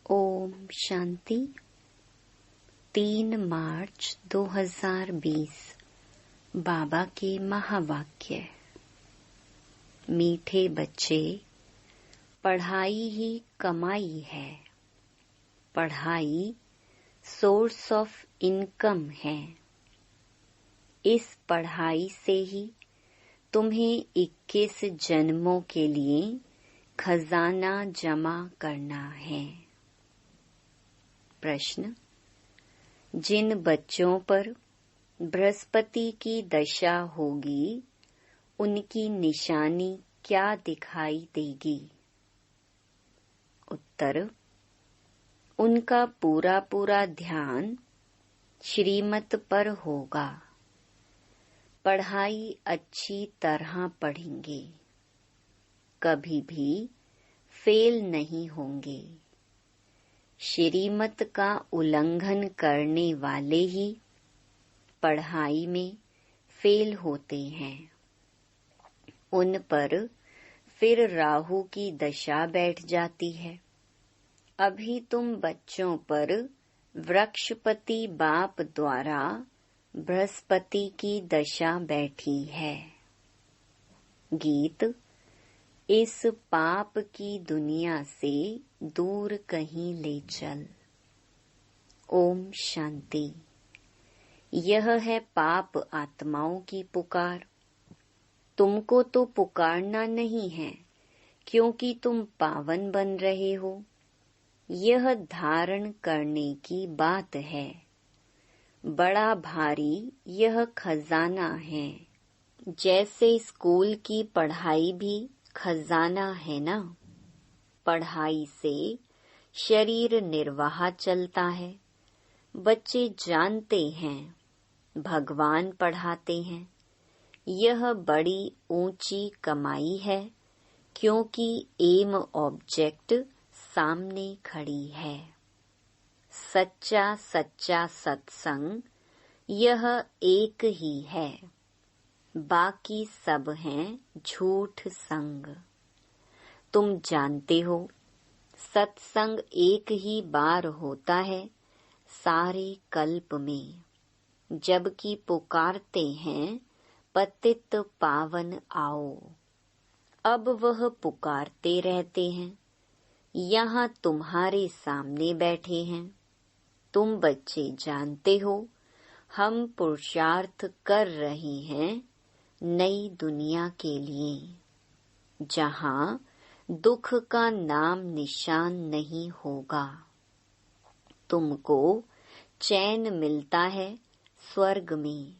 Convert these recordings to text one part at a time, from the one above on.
ओम शांति। 3 मार्च 2020 बाबा के महावाक्य। मीठे बच्चे, पढ़ाई ही कमाई है। पढ़ाई सोर्स ऑफ इनकम है। इस पढ़ाई से ही तुम्हें 21 जन्मों के लिए खजाना जमा करना है। प्रश्न: जिन बच्चों पर बृहस्पति की दशा होगी, उनकी निशानी क्या दिखाई देगी? उत्तर: उनका पूरा पूरा ध्यान श्रीमत पर होगा। पढ़ाई अच्छी तरह पढ़ेंगे, कभी भी फेल नहीं होंगे। श्रीमत का उल्लंघन करने वाले ही पढ़ाई में फेल होते हैं। उन पर फिर राहु की दशा बैठ जाती है। अभी तुम बच्चों पर वृक्षपति बाप द्वारा बृहस्पति की दशा बैठी है। गीत: इस पाप की दुनिया से दूर कहीं ले चल। ओम शांति। यह है पाप आत्माओं की पुकार। तुमको तो पुकारना नहीं है, क्योंकि तुम पावन बन रहे हो। यह धारण करने की बात है। बड़ा भारी यह खजाना है। जैसे स्कूल की पढ़ाई भी खजाना है ना। पढ़ाई से शरीर निर्वाह चलता है। बच्चे जानते हैं, भगवान पढ़ाते हैं। यह बड़ी ऊंची कमाई है, क्योंकि एम ऑब्जेक्ट सामने खड़ी है। सच्चा सच्चा सत्संग यह एक ही है। बाकी सब हैं झूठ संग। तुम जानते हो, सत्संग एक ही बार होता है सारे कल्प में, जबकि पुकारते हैं पतित पावन आओ। अब वह पुकारते रहते हैं। यहाँ तुम्हारे सामने बैठे हैं। तुम बच्चे जानते हो, हम पुरुषार्थ कर रहे हैं नई दुनिया के लिए, जहाँ दुख का नाम निशान नहीं होगा। तुमको चैन मिलता है स्वर्ग में,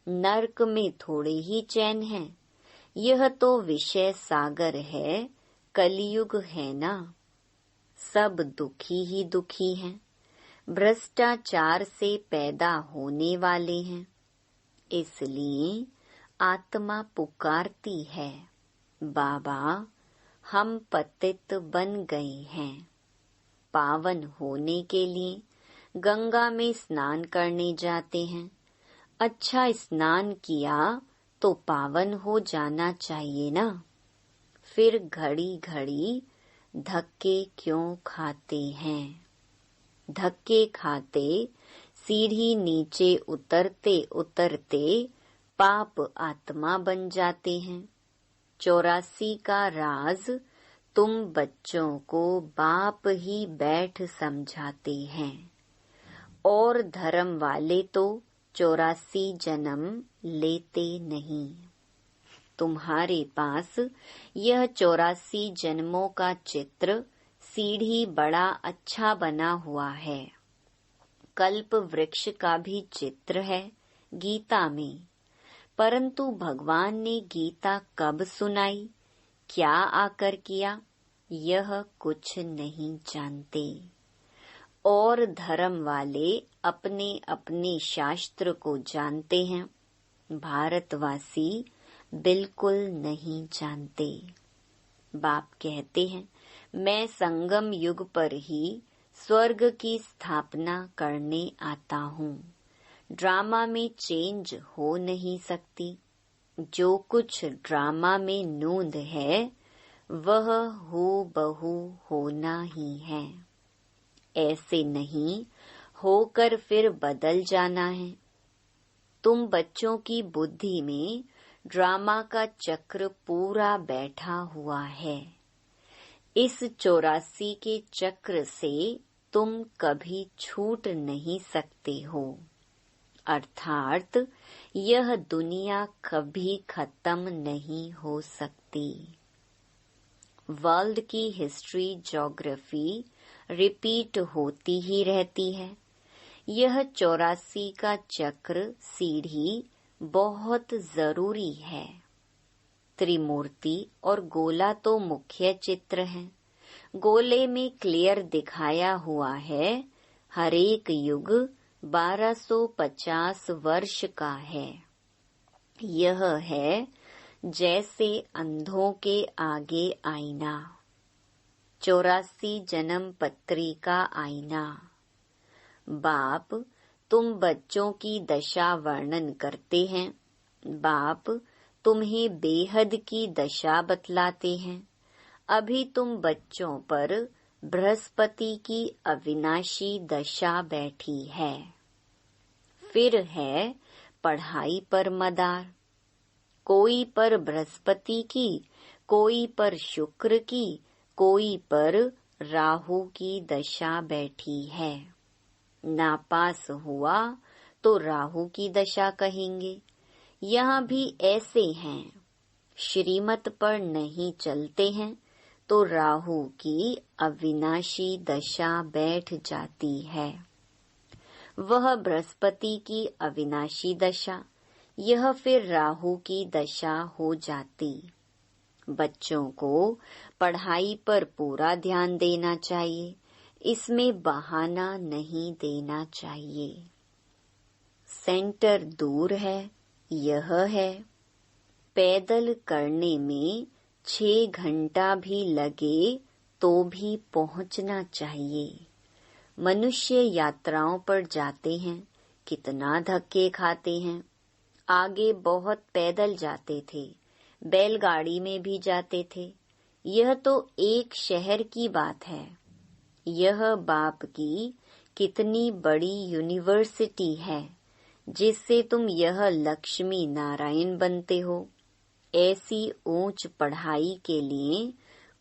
नरक में थोड़े ही चैन है। यह तो विषय सागर है, कलयुग है ना। सब दुखी ही दुखी हैं, भ्रष्टाचार से पैदा होने वाले हैं। इसलिए आत्मा पुकारती है, बाबा हम पतित बन गए हैं। पावन होने के लिए गंगा में स्नान करने जाते हैं। अच्छा स्नान किया तो पावन हो जाना चाहिए ना। फिर घड़ी घड़ी धक्के क्यों खाते हैं? धक्के खाते सीढ़ी नीचे उतरते उतरते पाप आत्मा बन जाते हैं। 84 का राज तुम बच्चों को बाप ही बैठ समझाते हैं, और धर्म वाले तो 84 जन्म लेते नहीं। तुम्हारे पास यह 84 जन्मों का चित्र सीढ़ी बड़ा अच्छा बना हुआ है। कल्प वृक्ष का भी चित्र है गीता में, परंतु भगवान ने गीता कब सुनाई, क्या आकर किया, यह कुछ नहीं जानते। और धर्म वाले अपने अपने शास्त्र को जानते हैं, भारतवासी बिल्कुल नहीं जानते। बाप कहते हैं, मैं संगम युग पर ही स्वर्ग की स्थापना करने आता हूँ। ड्रामा में चेंज हो नहीं सकती। जो कुछ ड्रामा में नूंद है, वह हूबहू होना ही है। ऐसे नहीं होकर फिर बदल जाना है। तुम बच्चों की बुद्धि में ड्रामा का चक्र पूरा बैठा हुआ है। इस 84 के चक्र से तुम कभी छूट नहीं सकते हो, अर्थात यह दुनिया कभी खत्म नहीं हो सकती। वर्ल्ड की हिस्ट्री, ज्योग्राफी रिपीट होती ही रहती है। यह 84 का चक्र, सीढ़ी बहुत जरूरी है। त्रिमूर्ति और गोला तो मुख्य चित्र हैं। गोले में क्लियर दिखाया हुआ है हर एक युग 1250 वर्ष का है। यह है जैसे अंधों के आगे आईना, 84 जन्म पत्री का आईना। बाप तुम बच्चों की दशा वर्णन करते हैं। बाप तुम्हें बेहद की दशा बतलाते हैं। अभी तुम बच्चों पर बृहस्पति की अविनाशी दशा बैठी है। फिर है पढ़ाई पर मदार, कोई पर बृहस्पति की, कोई पर शुक्र की, कोई पर राहु की दशा बैठी है। नापास हुआ तो राहु की दशा कहेंगे। यहाँ भी ऐसे हैं, श्रीमत पर नहीं चलते हैं तो राहु की अविनाशी दशा बैठ जाती है। वह बृहस्पति की अविनाशी दशा, यह फिर राहु की दशा हो जाती। बच्चों को पढ़ाई पर पूरा ध्यान देना चाहिए, इसमें बहाना नहीं देना चाहिए। सेंटर दूर है, यह है। पैदल करने में 6 घंटा भी लगे तो भी पहुंचना चाहिए। मनुष्य यात्राओं पर जाते हैं, कितना धक्के खाते हैं। आगे बहुत पैदल जाते थे, बैलगाड़ी में भी जाते थे। यह तो एक शहर की बात है। यह बाप की कितनी बड़ी यूनिवर्सिटी है, जिससे तुम यह लक्ष्मी नारायण बनते हो। ऐसी ऊंच पढ़ाई के लिए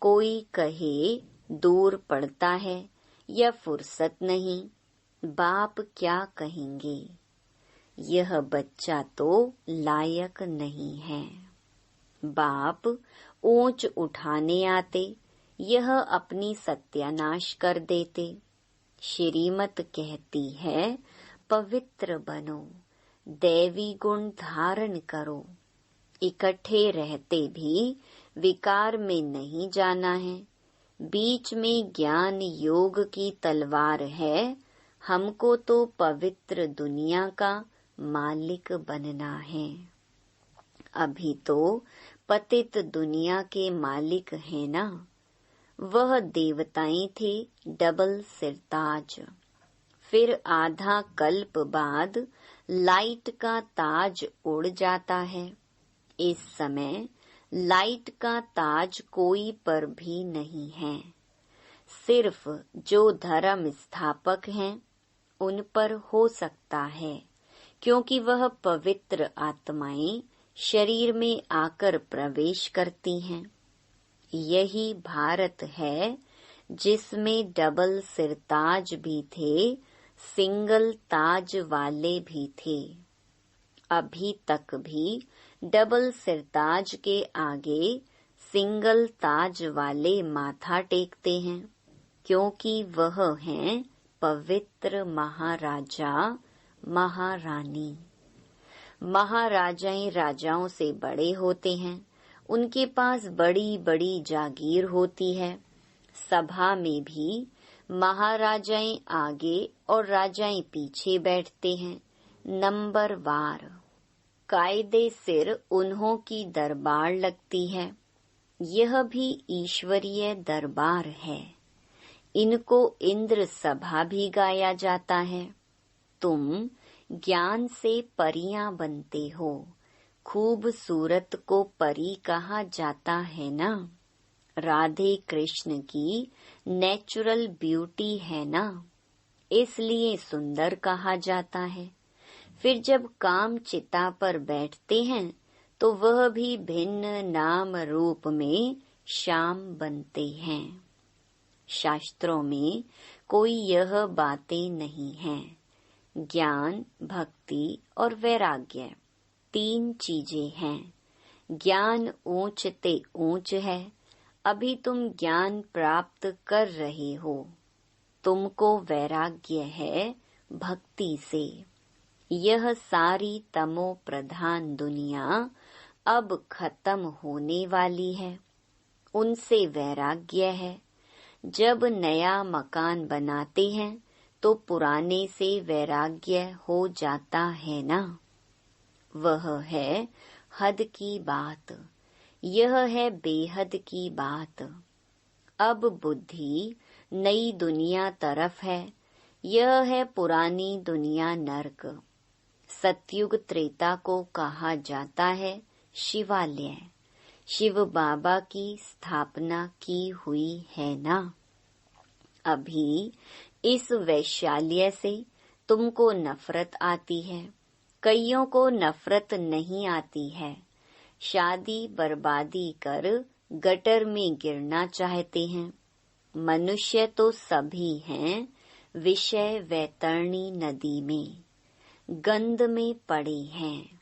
कोई कहे दूर पड़ता है या फुर्सत नहीं, बाप क्या कहेंगे। यह बच्चा तो लायक नहीं है। बाप ऊंच उठाने आते, यह अपनी सत्यानाश कर देते। श्रीमत कहती है पवित्र बनो, दैवी गुण धारण करो। इकट्ठे रहते भी विकार में नहीं जाना है। बीच में ज्ञान योग की तलवार है। हमको तो पवित्र दुनिया का मालिक बनना है। अभी तो पतित दुनिया के मालिक है ना। वह देवताएं थे डबल सिरताज। फिर आधा कल्प बाद लाइट का ताज उड़ जाता है। इस समय लाइट का ताज कोई पर भी नहीं है। सिर्फ जो धर्म स्थापक हैं उन पर हो सकता है, क्योंकि वह पवित्र आत्माएं शरीर में आकर प्रवेश करती हैं। यही भारत है जिसमें डबल सिरताज भी थे, सिंगल ताज वाले भी थे। अभी तक भी डबल सिरताज के आगे सिंगल ताज वाले माथा टेकते हैं, क्योंकि वह हैं पवित्र महाराजा महारानी। महाराजाएं राजाओं से बड़े होते हैं, उनके पास बड़ी बड़ी जागीर होती है। सभा में भी महाराजाएं आगे और राजाएं पीछे बैठते हैं, नंबर वार। कायदे सिर उन्हों की दरबार लगती है। यह भी ईश्वरीय दरबार है। इनको इंद्र सभा भी गाया जाता है। तुम ज्ञान से परियां बनते हो। खूबसूरत को परी कहा जाता है ना। राधे कृष्ण की नेचुरल ब्यूटी है ना, इसलिए सुंदर कहा जाता है। फिर जब काम चिता पर बैठते हैं तो वह भी भिन्न नाम रूप में श्याम बनते हैं। शास्त्रों में कोई यह बातें नहीं हैं। ज्ञान, भक्ति और वैराग्य 3 चीजें हैं। ज्ञान ऊंच ते ऊंच है। अभी तुम ज्ञान प्राप्त कर रहे हो। तुमको वैराग्य है भक्ति से। यह सारी तमो प्रधान दुनिया अब खत्म होने वाली है, उनसे वैराग्य है। जब नया मकान बनाते हैं तो पुराने से वैराग्य हो जाता है ना। वह है हद की बात, यह है बेहद की बात। अब बुद्धि नई दुनिया तरफ है, यह है पुरानी दुनिया नरक। सतयुग त्रेता को कहा जाता है शिवालय। शिव बाबा की स्थापना की हुई है ना। अभी इस वैशाल्य से तुमको नफरत आती है, कईयों को नफरत नहीं आती है। शादी बर्बादी कर गटर में गिरना चाहते हैं। मनुष्य तो सभी हैं विषय वैतरणी नदी में, गंध में पड़े हैं।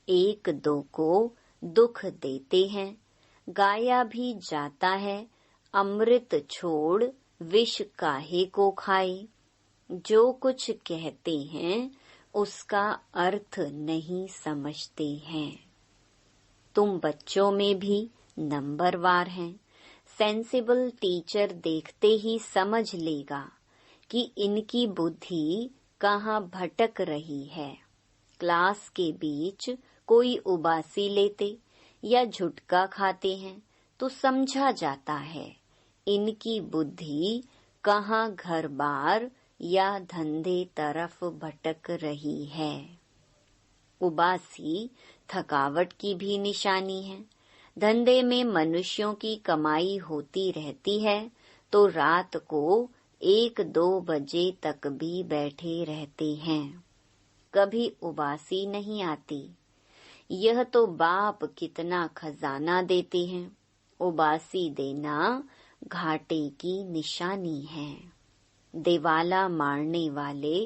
एक दो को दुख देते हैं, गाया भी जाता है अमृत छोड़ विष काहे को खाए। जो कुछ कहते हैं उसका अर्थ नहीं समझते हैं। तुम बच्चों में भी नंबरवार हैं। सेंसिबल टीचर देखते ही समझ लेगा कि इनकी बुद्धि कहाँ भटक रही है। क्लास के बीच कोई उबासी लेते या झुटका खाते हैं तो समझा जाता है इनकी बुद्धि कहाँ घर बार या धंधे तरफ भटक रही है। उबासी थकावट की भी निशानी है। धंधे में मनुष्यों की कमाई होती रहती है तो रात को 1-2 बजे तक भी बैठे रहते हैं, कभी उबासी नहीं आती। यह तो बाप कितना खजाना देते हैं, उबासी देना घाटे की निशानी है। दिवाला मारने वाले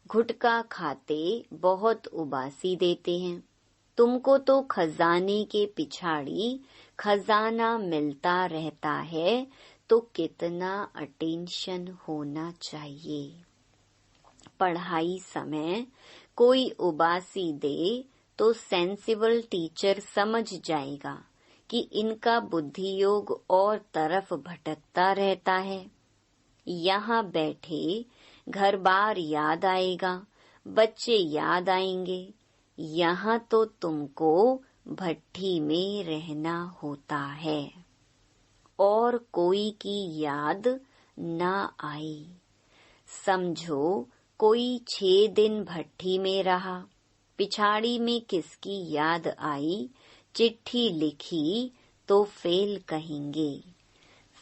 गुटखा खाते बहुत उबासी देते हैं। तुमको तो खजाने के पिछाड़ी खजाना मिलता रहता है तो कितना अटेंशन होना चाहिए। पढ़ाई समय कोई उबासी दे तो सेंसिबल टीचर समझ जाएगा कि इनका बुद्धि योग और तरफ भटकता रहता है। यहाँ बैठे घर बार याद आएगा, बच्चे याद आएंगे। यहाँ तो तुमको भट्ठी में रहना होता है और कोई की याद ना आई। समझो कोई 6 दिन भट्ठी में रहा, पिछाड़ी में किसकी याद आई, चिट्ठी लिखी तो फेल कहेंगे।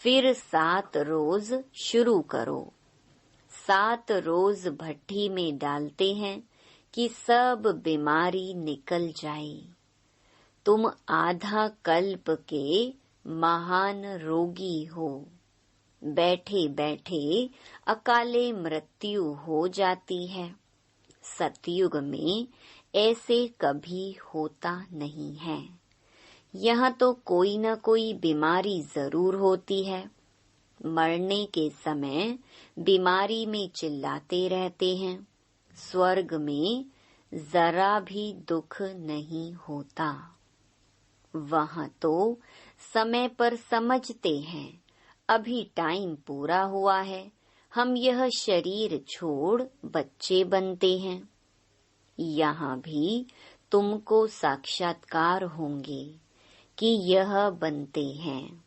फिर 7 रोज शुरू करो। 7 रोज भट्ठी में डालते हैं कि सब बीमारी निकल जाए। तुम आधा कल्प के महान रोगी हो। बैठे बैठे अकाले मृत्यु हो जाती है। सतयुग में ऐसे कभी होता नहीं है। यहाँ तो कोई न कोई बीमारी जरूर होती है। मरने के समय बीमारी में चिल्लाते रहते हैं। स्वर्ग में जरा भी दुख नहीं होता। वहाँ तो समय पर समझते हैं अभी टाइम पूरा हुआ है, हम यह शरीर छोड़ बच्चे बनते हैं। यहाँ भी तुमको साक्षात्कार होंगे कि यह बनते हैं।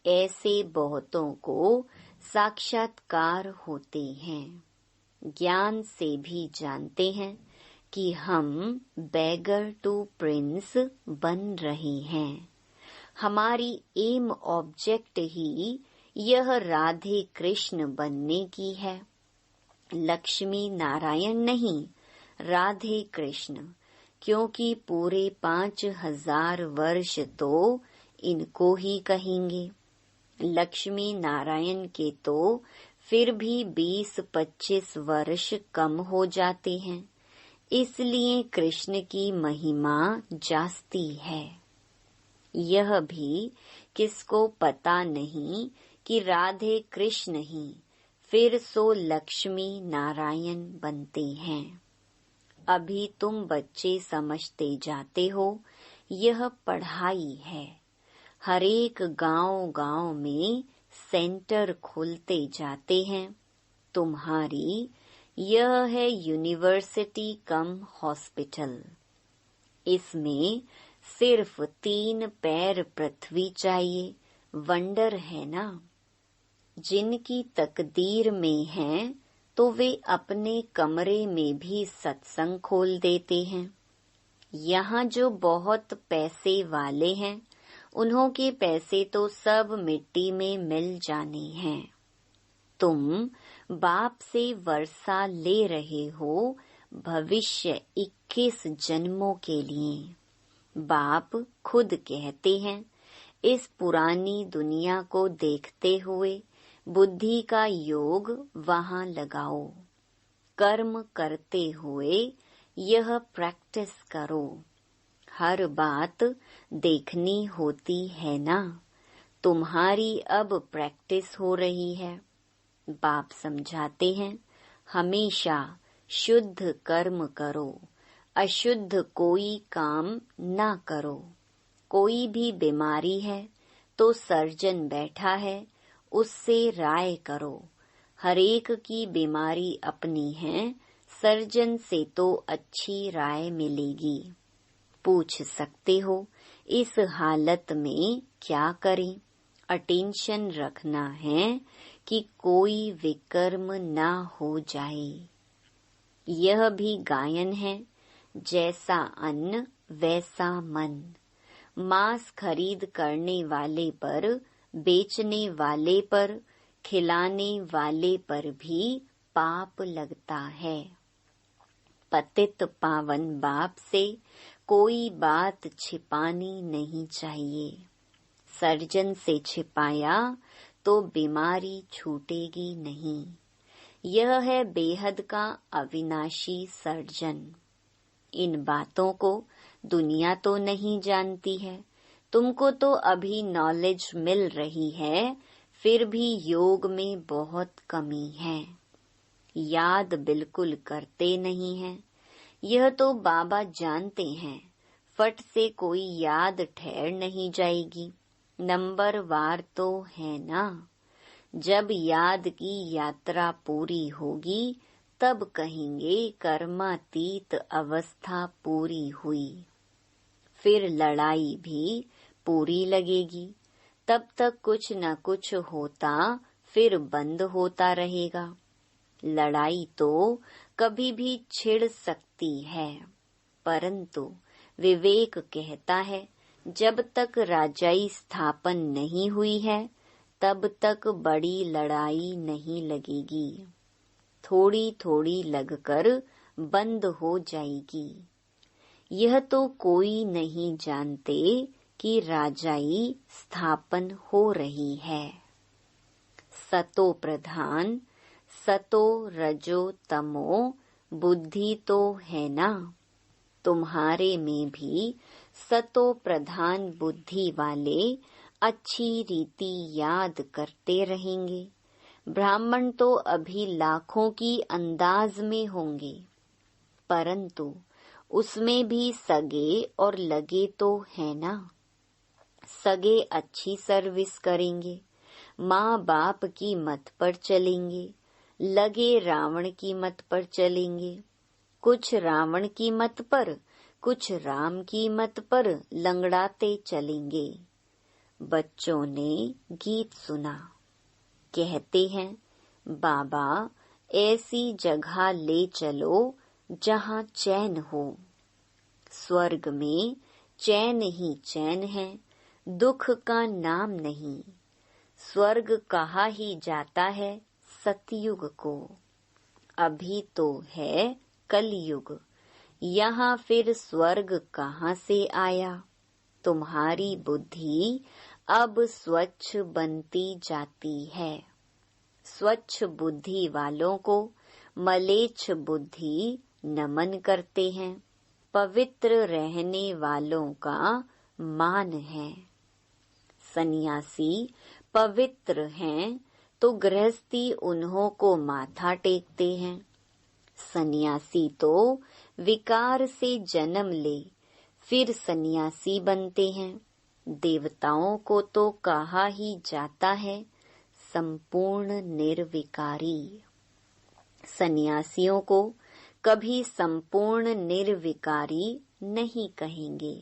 ऐसे बहुतों को साक्षात्कार होते हैं। ज्ञान से भी जानते हैं कि हम बेगर टू प्रिंस बन रहे हैं। हमारी एम ऑब्जेक्ट ही यह राधे कृष्ण बनने की है, लक्ष्मी नारायण नहीं, राधे कृष्ण, क्योंकि पूरे 5000 वर्ष तो इनको ही कहेंगे। लक्ष्मी नारायण के तो फिर भी 20-25 वर्ष कम हो जाते हैं, इसलिए कृष्ण की महिमा जास्ती है। यह भी किसको पता नहीं कि राधे कृष्ण ही फिर सो लक्ष्मी नारायण बनते हैं। अभी तुम बच्चे समझते जाते हो, यह पढ़ाई है। हरेक गांव में सेंटर खुलते जाते हैं। तुम्हारी यह है यूनिवर्सिटी कम हॉस्पिटल। इसमें सिर्फ 3 पैर पृथ्वी चाहिए, वंडर है ना। जिनकी तकदीर में है तो वे अपने कमरे में भी सत्संग खोल देते हैं। यहाँ जो बहुत पैसे वाले हैं, उन्हों के पैसे तो सब मिट्टी में मिल जाने हैं। तुम बाप से वर्षा ले रहे हो भविष्य 21 जन्मों के लिए। बाप खुद कहते हैं, इस पुरानी दुनिया को देखते हुए बुद्धि का योग वहाँ लगाओ। कर्म करते हुए यह प्रैक्टिस करो। हर बात देखनी होती है ना। तुम्हारी अब प्रैक्टिस हो रही है। बाप समझाते हैं, हमेशा शुद्ध कर्म करो, अशुद्ध कोई काम ना करो। कोई भी बीमारी है तो सर्जन बैठा है, उससे राय करो। हरेक की बीमारी अपनी है, सर्जन से तो अच्छी राय मिलेगी। पूछ सकते हो, इस हालत में क्या करें? अटेंशन रखना है कि कोई विकर्म ना हो जाए। यह भी गायन है, जैसा अन्न वैसा मन। मांस खरीद करने वाले पर, बेचने वाले पर, खिलाने वाले पर भी पाप लगता है। पतित पावन बाप से कोई बात छिपानी नहीं चाहिए। सर्जन से छिपाया तो बीमारी छूटेगी नहीं। यह है बेहद का अविनाशी सर्जन। इन बातों को दुनिया तो नहीं जानती है। तुमको तो अभी नॉलेज मिल रही है, फिर भी योग में बहुत कमी है। याद बिल्कुल करते नहीं है। यह तो बाबा जानते हैं, फट से कोई याद ठहर नहीं जाएगी। नंबर वार तो है ना। जब याद की यात्रा पूरी होगी, तब कहेंगे कर्मातीत अवस्था पूरी हुई। फिर लड़ाई भी पूरी लगेगी। तब तक कुछ न कुछ होता, फिर बंद होता रहेगा। लड़ाई तो कभी भी छिड़ सकती है, परंतु विवेक कहता है, जब तक राजाई स्थापन नहीं हुई है, तब तक बड़ी लड़ाई नहीं लगेगी। थोड़ी थोड़ी लगकर बंद हो जाएगी। यह तो कोई नहीं जानते कि राजाई स्थापन हो रही है। सतो प्रधान, सतो रजो तमो बुद्धि तो है ना। तुम्हारे में भी सतो प्रधान बुद्धि वाले अच्छी रीति याद करते रहेंगे। ब्राह्मण तो अभी लाखों की अंदाज में होंगे, परंतु उसमें भी सगे और लगे तो है ना। सगे अच्छी सर्विस करेंगे, माँ बाप की मत पर चलेंगे। लगे रावण की मत पर चलेंगे। कुछ रावण की मत पर, कुछ राम की मत पर लंगड़ाते चलेंगे। बच्चों ने गीत सुना। कहते हैं, बाबा ऐसी जगह ले चलो जहाँ चैन हो। स्वर्ग में चैन ही चैन है, दुख का नाम नहीं। स्वर्ग कहा ही जाता है सतयुग को। अभी तो है कलयुग, यहाँ फिर स्वर्ग कहाँ से आया। तुम्हारी बुद्धि अब स्वच्छ बनती जाती है। स्वच्छ बुद्धि वालों को मलेच्छ बुद्धि नमन करते हैं। पवित्र रहने वालों का मान है। सन्यासी पवित्र हैं तो गृहस्थी उन्हों को माथा टेकते हैं। सन्यासी तो विकार से जन्म ले फिर सन्यासी बनते हैं। देवताओं को तो कहा ही जाता है संपूर्ण निर्विकारी। सन्यासियों को कभी संपूर्ण निर्विकारी नहीं कहेंगे।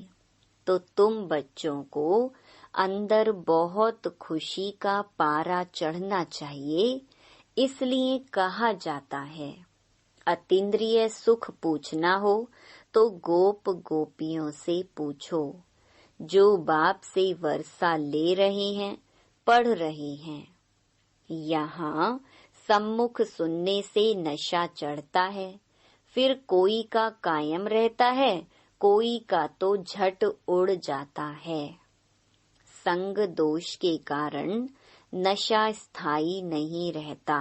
तो तुम बच्चों को अंदर बहुत खुशी का पारा चढ़ना चाहिए, इसलिए कहा जाता है। अतीन्द्रिय सुख पूछना हो तो गोप गोपियों से पूछो, जो बाप से वर्षा ले रहे हैं, पढ़ रहे हैं। यहाँ सम्मुख सुनने से नशा चढ़ता है, फिर कोई का कायम रहता है, कोई का तो झट उड़ जाता है। संग दोष के कारण नशा स्थायी नहीं रहता।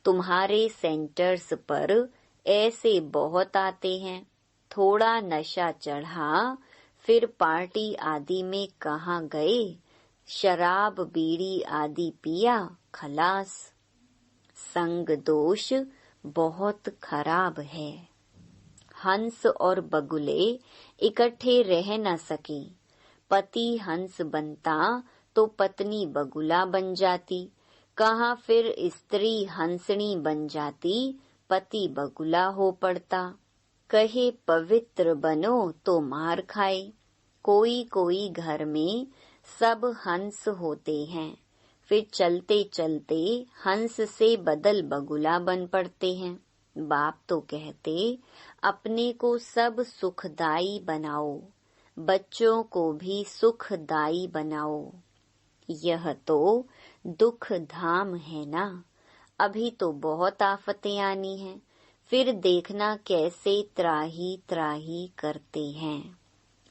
तुम्हारे सेंटर्स पर ऐसे बहुत आते हैं, थोड़ा नशा चढ़ा फिर पार्टी आदि में कहाँ गए, शराब बीड़ी आदि पिया, खलास। संग दोष बहुत खराब है। हंस और बगुले इकट्ठे रह न सके। पति हंस बनता तो पत्नी बगुला बन जाती, कहाँ फिर स्त्री हंसनी बन जाती, पति बगुला हो पड़ता। कहे पवित्र बनो तो मार खाए। कोई कोई घर में सब हंस होते हैं, फिर चलते चलते हंस से बदल बगुला बन पड़ते हैं। बाप तो कहते अपने को सब सुखदाई बनाओ, बच्चों को भी सुखदाई बनाओ। यह तो दुख धाम है ना। अभी तो बहुत आफतें आनी हैं, फिर देखना कैसे त्राही त्राही करते हैं।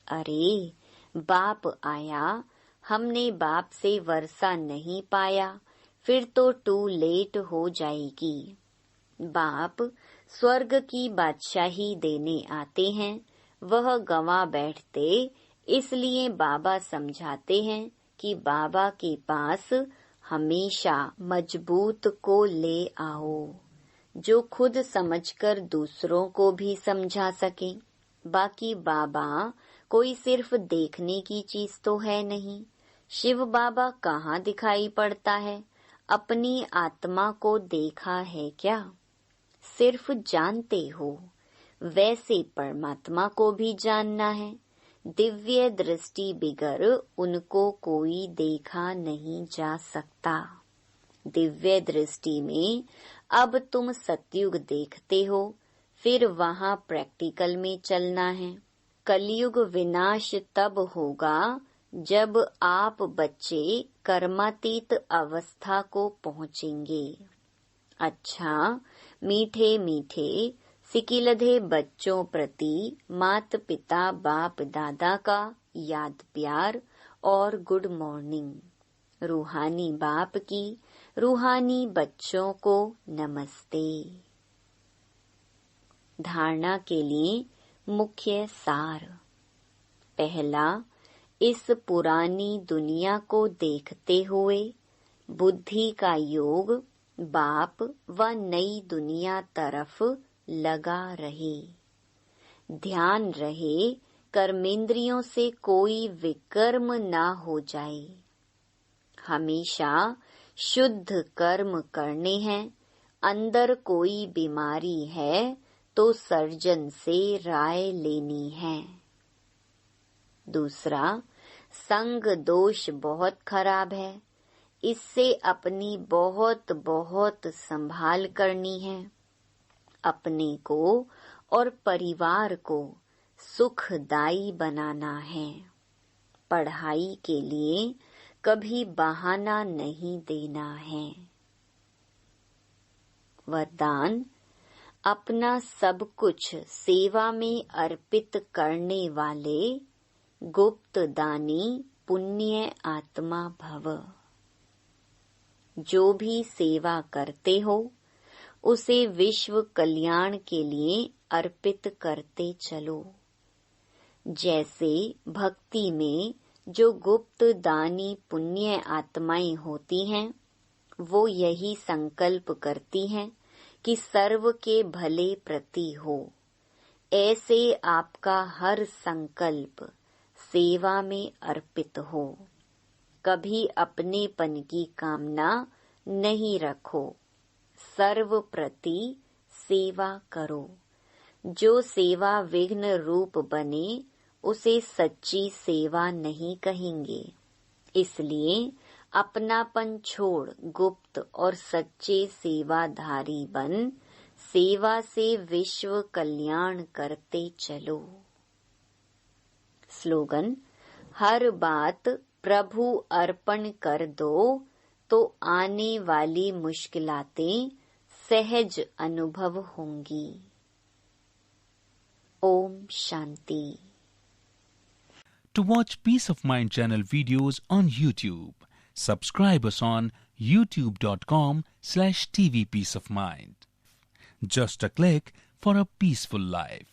अरे बाप आया, हमने बाप से वर्षा नहीं पाया, फिर तो टू लेट हो जाएगी। बाप स्वर्ग की बादशाही देने आते हैं, वह गंवा बैठते, इसलिए बाबा समझाते हैं कि बाबा के पास हमेशा मजबूत को ले आओ, जो खुद समझकर दूसरों को भी समझा सके। बाकी बाबा कोई सिर्फ देखने की चीज तो है नहीं। शिव बाबा कहाँ दिखाई पड़ता है, अपनी आत्मा को देखा है क्या? सिर्फ जानते हो, वैसे परमात्मा को भी जानना है। दिव्य दृष्टि बिगर उनको कोई देखा नहीं जा सकता। दिव्य दृष्टि में अब तुम सतयुग देखते हो, फिर वहाँ प्रैक्टिकल में चलना है। कलयुग विनाश तब होगा जब आप बच्चे कर्मातीत अवस्था को पहुँचेंगे। अच्छा, मीठे मीठे सिकिलधे बच्चों प्रति माता पिता बाप दादा का याद प्यार और गुड मॉर्निंग। रूहानी बाप की रूहानी बच्चों को नमस्ते। धारणा के लिए मुख्य सार। पहला, इस पुरानी दुनिया को देखते हुए बुद्धि का योग बाप व नई दुनिया तरफ लगा रहे। ध्यान रहे कर्मेंद्रियों से कोई विकर्म ना हो जाए। हमेशा शुद्ध कर्म करने हैं। अंदर कोई बीमारी है तो सर्जन से राय लेनी है। दूसरा, संग दोष बहुत खराब है, इससे अपनी बहुत बहुत संभाल करनी है। अपने को और परिवार को सुखदायी बनाना है। पढ़ाई के लिए कभी बहाना नहीं देना है। वरदान, अपना सब कुछ सेवा में अर्पित करने वाले गुप्त दानी पुण्य आत्मा भव। जो भी सेवा करते हो उसे विश्व कल्याण के लिए अर्पित करते चलो। जैसे भक्ति में जो गुप्त दानी पुण्य आत्माएं होती हैं, वो यही संकल्प करती हैं कि सर्व के भले प्रति हो। ऐसे आपका हर संकल्प सेवा में अर्पित हो। कभी अपनेपन की कामना नहीं रखो। सर्व प्रति सेवा करो। जो सेवा विघ्न रूप बने उसे सच्ची सेवा नहीं कहेंगे। इसलिए अपनापन छोड़ गुप्त और सच्चे सेवाधारी बन सेवा से विश्व कल्याण करते चलो। स्लोगन, हर बात प्रभु अर्पण कर दो तो आने वाली मुश्किलातें सहज अनुभव होंगी। Om Shanti. To watch Peace of Mind channel videos on YouTube, subscribe us on youtube.com/tvpeaceofmind. Just a click for a peaceful life.